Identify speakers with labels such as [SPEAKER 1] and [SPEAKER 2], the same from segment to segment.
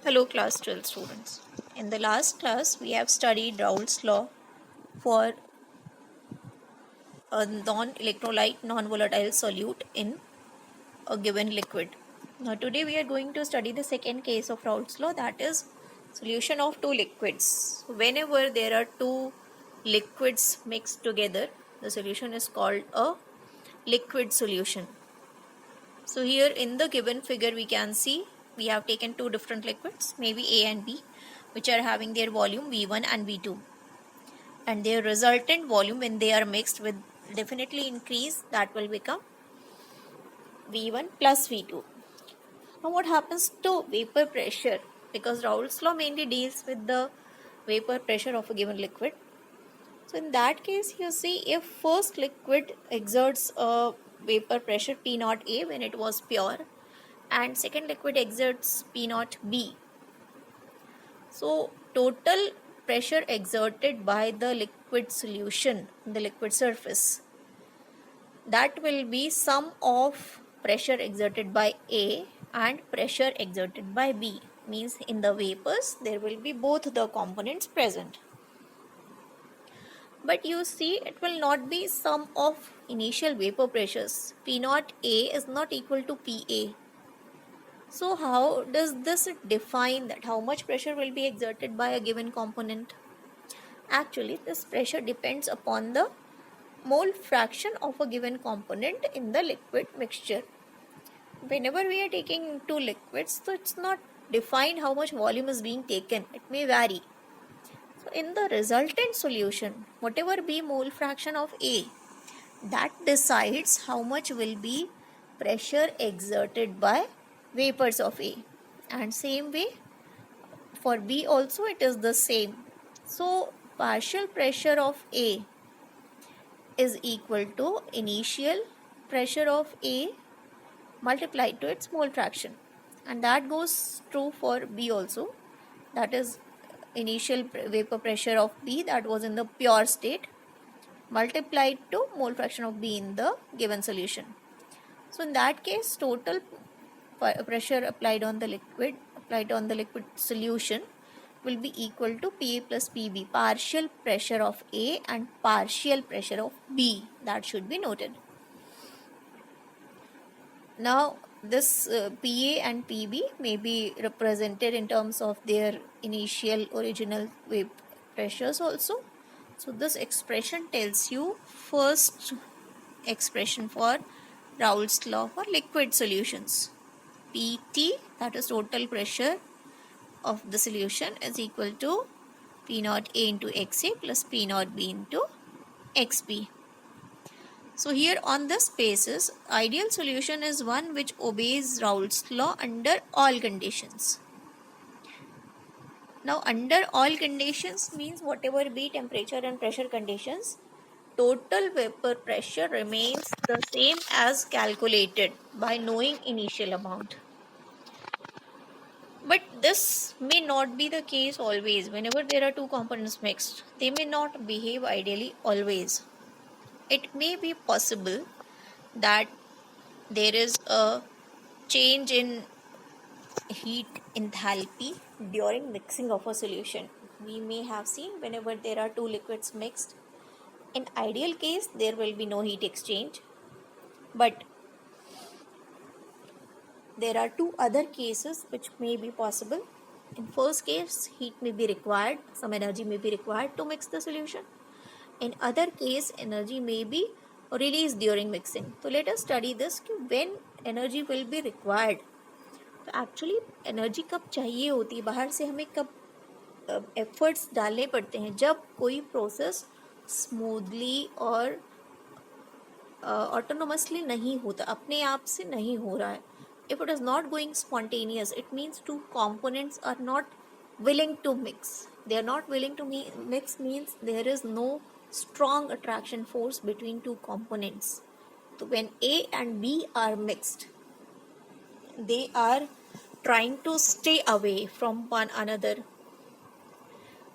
[SPEAKER 1] Hello class 12 students. In the last class we have studied Raoult's law for a non-electrolyte non-volatile solute in a given liquid. Now today we are going to study the second case of Raoult's law, that is solution of two liquids. Whenever there are two liquids mixed together, the solution is called a liquid solution. So here in the given figure we can see we have taken two different liquids, maybe A and B, which are having their volume V1 and V2, and their resultant volume when they are mixed will definitely increase, that will become V1 plus V2. Now what happens to vapor pressure? Because Raoult's law mainly deals with the vapor pressure of a given liquid. So in that case you see, if first liquid exerts a vapor pressure P naught A when it was pure, and second liquid exerts P naught B, so total pressure exerted by the liquid solution in the liquid surface, that will be sum of pressure exerted by A and pressure exerted by B. Means in the vapors there will be both the components present. But you see, it will not be sum of initial vapor pressures. P naught A is not equal to PA. So how does this define that how much pressure will be exerted by a given component? Actually, this pressure depends upon the mole fraction of a given component in the liquid mixture. Whenever we are taking two liquids, so it's not defined how much volume is being taken. It may vary. So in the resultant solution, whatever be mole fraction of A, that decides how much will be pressure exerted by vapors of A. And same way for B also it is the same. So partial pressure of A is equal to initial pressure of A multiplied to its mole fraction, and that goes true for B also. That is initial vapor pressure of B that was in the pure state multiplied to mole fraction of B in the given solution. So in that case, total pressure applied on the liquid solution will be equal to PA plus PB, partial pressure of A and partial pressure of B. That should be noted. Now this PA and PB may be represented in terms of their initial original wave pressures also. So this expression tells you first expression for Raoult's law for liquid solutions. PT, that is total pressure of the solution, is equal to P naught A into XA plus P naught B into XB. So here on this basis, ideal solution is one which obeys Raoult's law under all conditions. Now under all conditions means whatever be temperature and pressure conditions, total vapor pressure remains the same as calculated by knowing initial amount. But this may not be the case always. Whenever there are two components mixed, they may not behave ideally always. It may be possible that there is a change in heat enthalpy during mixing of a solution. We may have seen whenever there are two liquids mixed, in ideal case there will be no heat exchange, but there are two other cases which may be possible. In first case, heat may be required, some energy may be required to mix the solution. In other case, energy may be released during mixing. So let us study this, when energy will be required. तो actually energy कब चाहिए होती है, बाहर से हमें कब efforts डालने पड़ते हैं, जब कोई प्रोसेस स्मूथली और ऑटोनोमसली नहीं होता, अपने आप से नहीं हो रहा है. If it is not going spontaneous, it means two components are not willing to mix. They are not willing to mix means there is no strong attraction force between two components. So when A and B are mixed, they are trying to stay away from one another.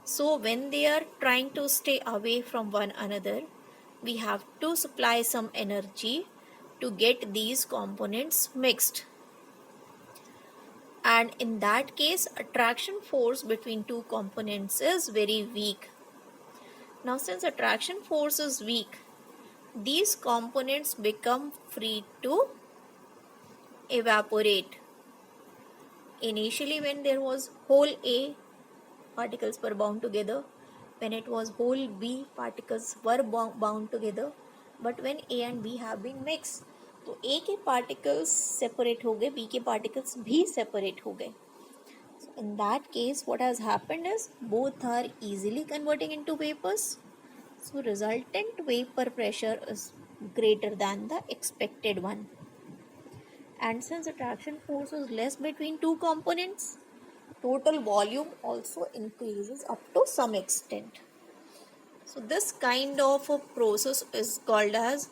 [SPEAKER 1] So when they are trying to stay away from one another, we have to supply some energy to get these components mixed. and in that case attraction force between two components is very weak. Now since attraction force is weak, these components become free to evaporate. Initially when there was whole A, particles were bound together. When it was whole B, particles were bound together. But when A and B have been mixed, तो A के particles separate हो गए, B के particles भी separate हो गए. So in that case, what has happened is both are easily converting into vapors. So resultant vapor pressure is greater than the expected one. And since attraction force is less between two components, total volume also increases up to some extent. So this kind of a process is called as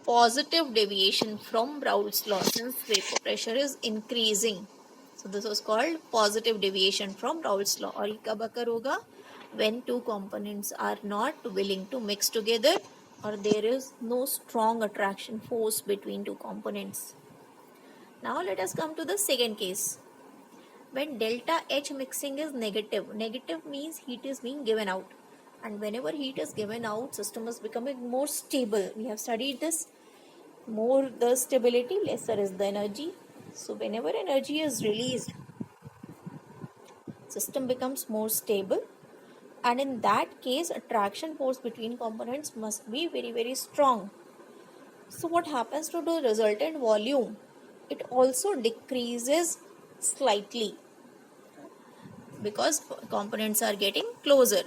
[SPEAKER 1] positive deviation from Raoult's law since vapor pressure is increasing. So this was called positive deviation from Raoult's law. और ये कब occur होगा? When two components are not willing to mix together or there is no strong attraction force between two components. Now let us come to the second case. When delta H mixing is negative, negative means heat is being given out, and whenever heat is given out, system is becoming more stable. We have studied this. More the stability, lesser is the energy. So whenever energy is released, system becomes more stable, and in that case attraction force between components must be very strong. So what happens to the resultant volume? It also decreases slightly because components are getting closer,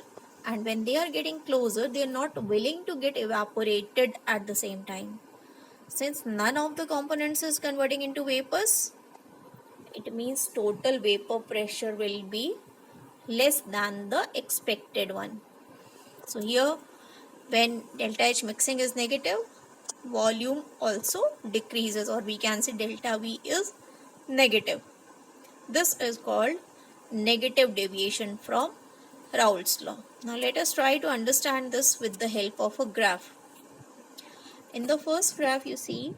[SPEAKER 1] and when they are getting closer they are not willing to get evaporated at the same time. Since none of the components is converting into vapors, it means total vapor pressure will be less than the expected one. So here when delta H mixing is negative, volume also decreases, or we can say delta V is negative. This is called negative deviation from Raoult's law. Now let us try to understand this with the help of a graph. In the first graph you see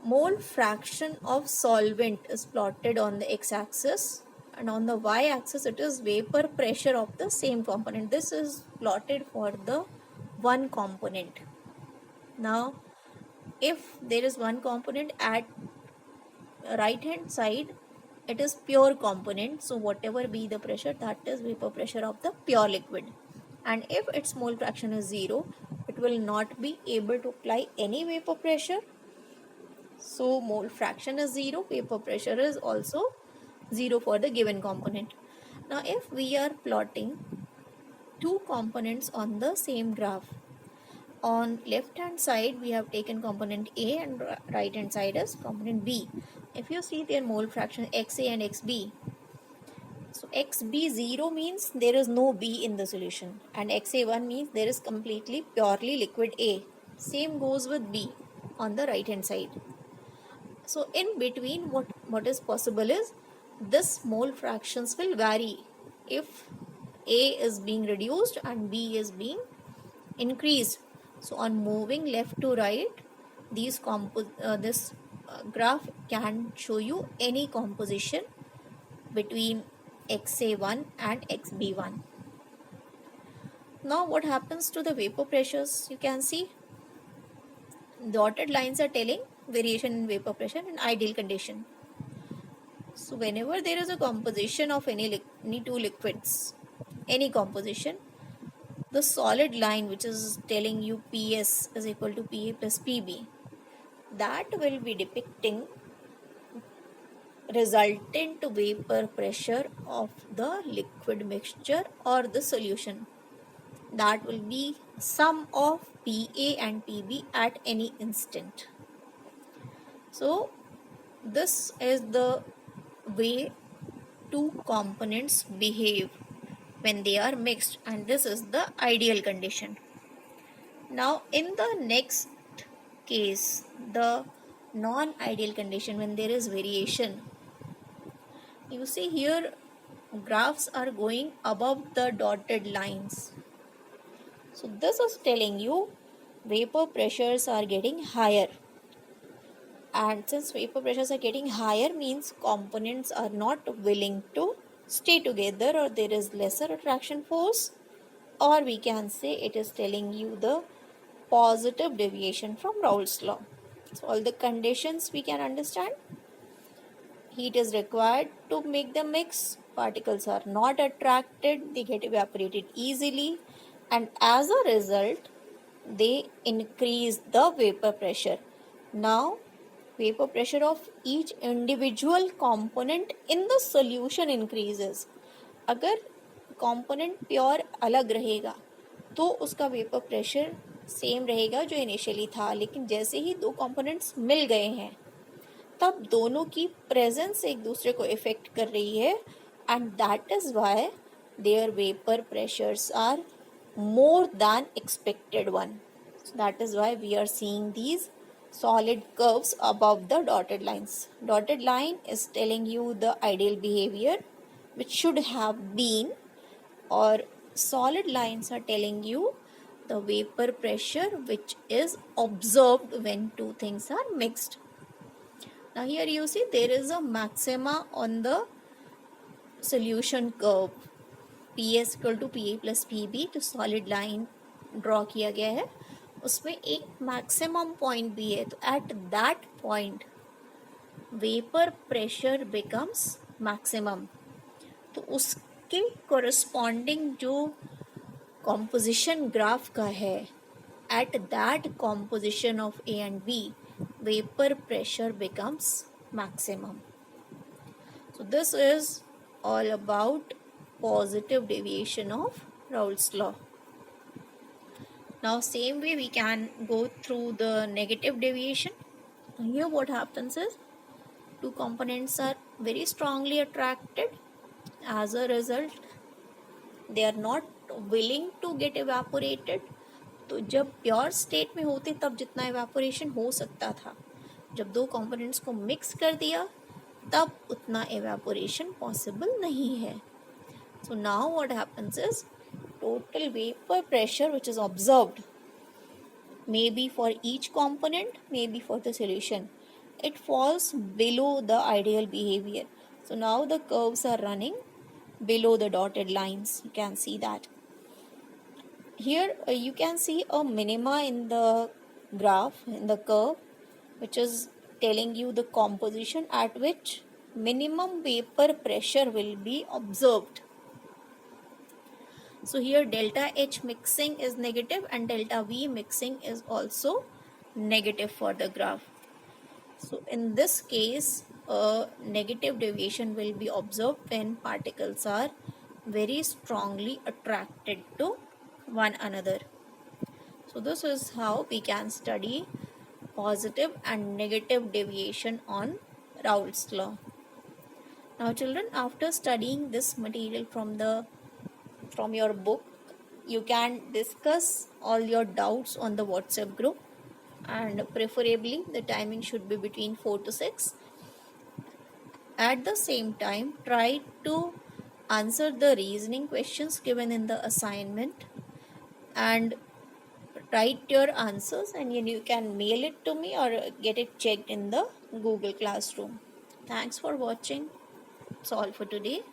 [SPEAKER 1] mole fraction of solvent is plotted on the x-axis, and on the y-axis it is vapor pressure of the same component. This is plotted for the one component. Now if there is one component at right hand side, it is pure component, so whatever be the pressure, that is vapor pressure of the pure liquid. And if its mole fraction is 0, it will not be able to apply any vapor pressure. So mole fraction is 0, vapor pressure is also 0 for the given component. Now if we are plotting two components on the same graph, on left hand side we have taken component A and right hand side is component B. If you see their mole fraction XA and XB, so XB0 means there is no B in the solution, and XA1 means there is completely purely liquid A. Same goes with B on the right hand side. So in between what is possible is this mole fractions will vary if A is being reduced and B is being increased. So on moving left to right, this graph can show you any composition between XA1 and XB1. Now what happens to the vapor pressures? You can see dotted lines are telling variation in vapor pressure in ideal condition. So whenever there is a composition of any two liquids, any composition, the solid line which is telling you PS is equal to PA plus PB, that will be depicting resultant vapor pressure of the liquid mixture or the solution. That will be sum of PA and PB at any instant. So this is the way two components behave when they are mixed, and this is the ideal condition. Now in the next case, the non-ideal condition, when there is variation, you see here graphs are going above the dotted lines. So this is telling you vapor pressures are getting higher. And since vapor pressures are getting higher, means components are not willing to stay together, or there is lesser attraction force, or we can say it is telling you the positive deviation from Raoult's law. So all the conditions we can understand. Heat is required to make the mix. Particles are not attracted, they get evaporated easily, and as a result, they increase the vapor pressure. Now, vapor pressure of each individual component in the solution increases. अगर component pure अलग रहेगा तो उसका vapour pressure same रहेगा जो initially था, लेकिन जैसे ही दो कंपोनेंट्स मिल गए हैं तब दोनों की प्रेजेंस एक दूसरे को इफेक्ट कर रही है, and that is why their vapour pressures are more than expected one. So that is why we are seeing these solid curves above the dotted lines. Dotted line is telling you the ideal behavior which should have been, or solid lines are telling you the vapor pressure which is observed when two things are mixed. Now here you see there is a maxima on the solution curve. PS equal to PA plus PB जो solid line draw किया गया है उसमें एक maximum point भी है, तो at that point vapour pressure becomes maximum. तो उसके कोरस्पॉन्डिंग जो कॉम्पोजिशन ग्राफ का है, at that composition of A and B vapour pressure becomes maximum. So this is all about positive deviation of Raoult's law. Now same way we can go through the negative deviation. Here what happens is two components are very strongly attracted. As a result they are not willing to get evaporated. तो जब pure state में होते तब जितना evaporation हो सकता था, जब दो कंपोनेंट्स को मिक्स कर दिया तब उतना एवेपोरेशन पॉसिबल नहीं है. So now what happens is total vapor pressure which is observed maybe for each component, maybe for the solution, it falls below the ideal behavior. So now the curves are running below the dotted lines. You can see that. Here you can see a minima in the graph, in the curve, which is telling you the composition at which minimum vapor pressure will be observed. So here delta H mixing is negative and delta V mixing is also negative for the graph. So in this case a negative deviation will be observed when particles are very strongly attracted to one another. So this is how we can study positive and negative deviation on Raoult's law. Now children, after studying this material from your book, you can discuss all your doubts on the WhatsApp group, and preferably the timing should be between 4 to 6. At the same time, try to answer the reasoning questions given in the assignment and write your answers, and you can mail it to me or get it checked in the Google Classroom. Thanks for watching. That's all for today.